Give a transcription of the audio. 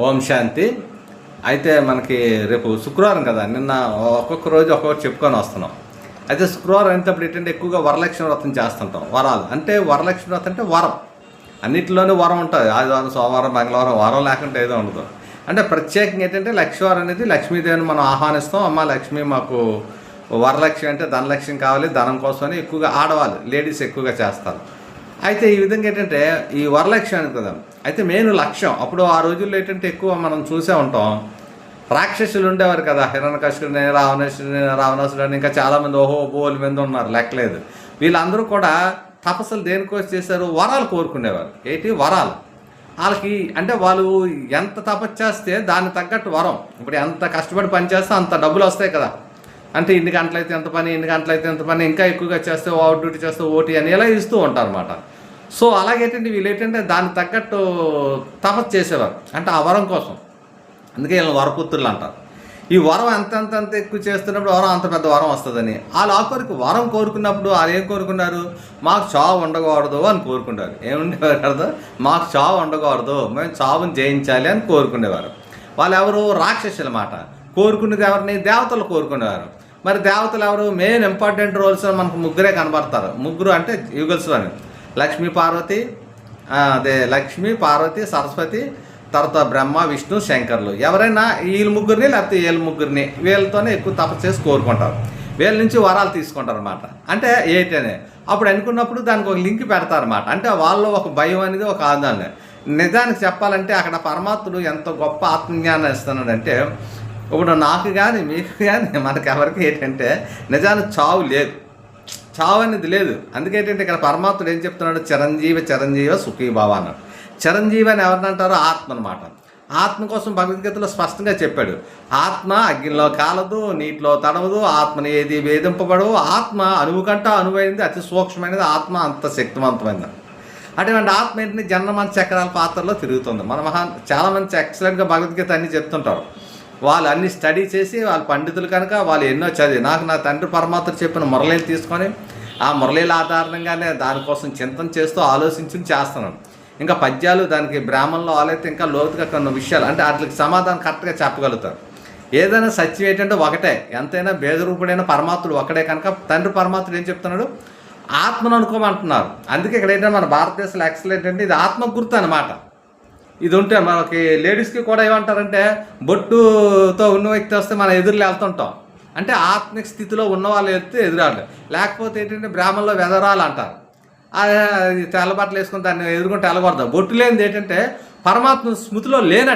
ఓం శాంతి. అయితే మనకి రేపు శుక్రవారం కదా, నిన్న ఒక్కొక్క రోజు ఒక్కొక్కటి చెప్పుకొని వస్తున్నాం. అయితే శుక్రవారం అయినప్పుడు ఏంటంటే ఎక్కువగా వరలక్ష్మి వ్రతం చేస్తుంటాం. వరాలు అంటే వరలక్ష్మి వ్రతం అంటే వరం, అన్నింటిలోనూ వరం ఉంటుంది. ఆదివారం, సోమవారం, మంగళవారం వరం లేకుండా ఏదో ఉండదు. అంటే ప్రత్యేకంగా ఏంటంటే లక్ష్మీవారం అనేది లక్ష్మీదేవిని మనం ఆహ్వానిస్తాం. అమ్మ లక్ష్మి మాకు వరలక్ష్మి అంటే ధనలక్ష్మి కావాలి, ధనం కోసమని ఎక్కువగా ఆడవాళ్ళు లేడీస్ ఎక్కువగా చేస్తారు. అయితే ఈ విధంగా ఏంటంటే ఈ వరలక్ష్మి అనేది కదా, అయితే మెయిన్ లక్ష్యం. అప్పుడు ఆ రోజుల్లో ఏంటంటే ఎక్కువ మనం చూసే ఉంటాం, రాక్షసులు ఉండేవారు కదా, హిరణ్యకశిపుని, రావణాసురుడు అని ఇంకా చాలామంది బోలు మంది ఉన్నారు, లెక్కలేదు. వీళ్ళందరూ కూడా తపస్సులు దేనికోసం చేశారు? వరాలు కోరుకునేవారు. ఏంటి వరాలు? వాళ్ళకి అంటే వాళ్ళు ఎంత తపస్సు చేస్తే దానికి తగ్గట్టు వరం. ఇప్పుడు ఎంత కష్టపడి పని చేస్తే అంత డబ్బులు వస్తాయి కదా. అంటే ఇన్ని గంటలైతే ఎంత పని, ఇన్ని గంటలైతే ఎంత పని, ఇంకా ఎక్కువగా చేస్తే ఓవర్ డ్యూటీ చేస్తే ఓటీ అని ఇలా ఇస్తూ ఉంటారు అన్నమాట. సో అలాగేంటంటే వీళ్ళు ఏంటంటే దానికి తగ్గట్టు తపస్సు చేసేవారు, అంటే ఆ వరం కోసం. అందుకే వీళ్ళని వరపుత్రులు అంటారు. ఈ వరం ఎంత ఎక్కువ చేస్తున్నప్పుడు వరం అంత పెద్ద వరం వస్తుందని వాళ్ళు ఆఖరికి వరం కోరుకున్నప్పుడు వాళ్ళు ఏం కోరుకున్నారు? మాకు చావు ఉండకూడదు అని కోరుకున్నారు. ఏముండేవారు కదా, మాకు చావు ఉండకూడదు, మేము చావుని జయించాలి అని కోరుకునేవారు. వాళ్ళు ఎవరు? రాక్షసుల మాట. కోరుకునేది ఎవరిని? దేవతలు కోరుకునేవారు. మరి దేవతలు ఎవరు? మెయిన్ ఇంపార్టెంట్ రోల్స్ మనకు ముగ్గురే కనబడతారు. ముగ్గురు అంటే యుగల్స్లోని లక్ష్మీ పార్వతి సరస్వతి, తర్వాత బ్రహ్మ విష్ణు శంకర్లు. ఎవరైనా వీళ్ళ ముగ్గురిని లేకపోతే వీళ్ళ ముగ్గురిని, వీళ్ళతోనే ఎక్కువ తపస్సు చేసి కోరుకుంటారు. వీళ్ళ నుంచి వరాలు తీసుకుంటారు అన్నమాట. అంటే ఏంటనే అప్పుడు అనుకున్నప్పుడు దానికి ఒక లింక్ పెడతారన్నమాట. అంటే వాళ్ళు ఒక భయం అనేది ఒక ఆందోళన. నిజానికి చెప్పాలంటే అక్కడ పరమాత్ముడు ఎంత గొప్ప ఆత్మజ్ఞానం ఇస్తున్నాడంటే, ఇప్పుడు నాకు కానీ మీకు కానీ మనకెవరికి ఏంటంటే నిజానికి చావు లేదు, చావు అనేది లేదు. అందుకేంటంటే ఇక్కడ పరమాత్ముడు ఏం చెప్తున్నాడు? చిరంజీవ సుఖీభావ అన్నాడు. చిరంజీవి అని ఎవరిని అంటారో? ఆత్మ అనమాట. ఆత్మ కోసం భగవద్గీతలో స్పష్టంగా చెప్పాడు. ఆత్మ అగ్నిలో కాలదు, నీటిలో తడవదు, ఆత్మని ఏది వేధింపబడవు, ఆత్మ అణువు కంటే అణువైనది, అతి సూక్ష్మమైనది, ఆత్మ అంత శక్తివంతమైనది. అటువంటి ఆత్మ ఏంటంటే జన్మమంత చక్రాల పాత్రలో తిరుగుతుంది. మన చాలామంది ఎక్సలెంట్గా భగవద్గీత అన్నీ చెప్తుంటారు. వాళ్ళు అన్ని స్టడీ చేసి వాళ్ళు పండితులు కనుక వాళ్ళు ఎన్నో చదివి, నాకు నా తండ్రి పరమాత్మ చెప్పిన మురళీలు తీసుకొని ఆ మురళీల ఆధారంగానే దానికోసం చింతన చేస్తూ ఆలోచించి చేస్తున్నాను. ఇంకా పద్యాలు దానికి బ్రాహ్మణంలో వాళ్ళైతే ఇంకా లోతుగా కొన్ని విషయాలు అంటే వాటికి సమాధానం కరెక్ట్గా చెప్పగలుగుతారు. ఏదైనా సత్యం ఏంటంటే ఒకటే, ఎంతైనా భేదరూపుడైన పరమాత్ముడు ఒకటే కనుక తండ్రి పరమాత్ముడు ఏం చెప్తున్నాడు? ఆత్మను అనుకోమంటున్నారు. అందుకే ఇక్కడ ఏంటంటే మన భారతదేశంలో ఎక్సలెంట్ అంటే ఇది ఆత్మ గుర్తు అనమాట. ఇది ఉంటే మనకి లేడీస్కి కూడా ఏమంటారంటే బొట్టుతో ఉన్న వ్యక్తి వస్తే మనం ఎదురులు వెళ్తుంటాం. అంటే ఆత్మిక స్థితిలో ఉన్న వాళ్ళు వెళ్తే ఎదురాడు. లేకపోతే ఏంటంటే బ్రాహ్మణంలో వెదరాలు అంటారు. తెల్లబట్టలు వేసుకుని దాన్ని ఎదుర్కొంటే వెళ్ళకూడదు. బొట్టు లేనిది ఏంటంటే పరమాత్మ స్మృతిలో లేనట్టు.